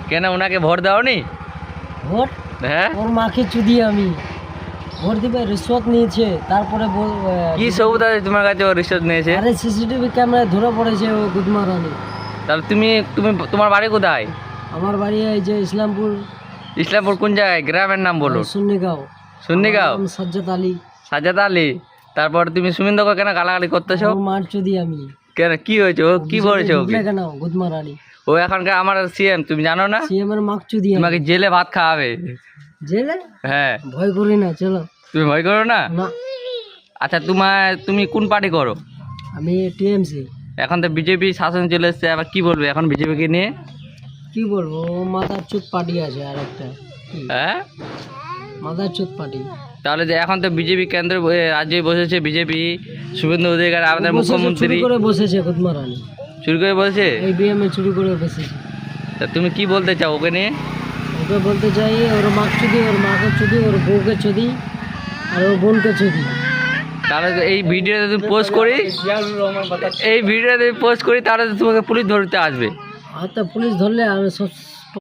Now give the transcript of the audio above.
কেন ওনাকে ভোট দাওনি? ভোট হ্যাঁ, ওর মাকে চুদি আমি ভোট দিবে রিশ্বত নিয়েছে, তারপরে কি সবুজ আছে তোমার কাছে ও রিসোর্ট নিয়েছে? আরে সিসিটিভি ক্যামেরায় ধরে পড়েছে ও গুদমারানি। তাহলে তুমি তুমি তোমার বাড়ি কোথায়? আমার বাড়ি এই যে ইসলামপুর। ইসলামপুর কোন জায়গায়? গ্রামের নাম বলো। সুন্নিগাঁও। সুন্নিগাঁও। আমার নাম সাজ্জাদ আলী। সাজাদ আলী। তারপর তুমি সুমিন্দকে কেন গালাগালি করতেছো? ওর মার চুদি আমি। কেন, কি হয়েছে? ও কি করেছে ওকে? ঢুকলে কেন গুদমারানি? ও এখনকার আমার সিএম, তুমি জানো না? সিএম এর মাক চুদি আমি। তোমাকে জেলে ভাত খাওয়াবে। জেলে হ্যাঁ, ভয় করি না, চলো। তুমি ভয় করো না? না, আচ্ছা, তুমি কোন পার্টি করো? আমি টিএমসি। এখন তো বিজেপি শাসন চলে এসছে, আবার কি বলবে এখন বিজেপিকে নিয়ে? কি বলবো, ও মাথার চুত পার্টি আছে আর একটা। হ্যাঁ, মাথার চুত পার্টি। তাহলে যে এখন তো বিজেপি কেন্দ্র রাজ্যে বসেছে বিজেপি, শুভেন্দু অধিকারী আমাদের মুখ্যমন্ত্রী চুরি করে বসেছে গুদমারানি। চুরি করে বলছে। এই বিএমএ চুরি করে বসেছে। তা তুমি কি বলতে চাও ওকে নিয়ে? ওকে বলতে চাই ওর মাক চুদি, ওর মাকে চুদি, ওর বউকে চুদি, আর ওর বোনকে চুদি। তাহলে তো এই ভিডিওটা তুমি পোস্ট করি, এই ভিডিওটা তুমি পোস্ট করি, তাহলে তো তোমাকে পুলিশ ধরতে আসবে। আর তা পুলিশ ধরলে আমি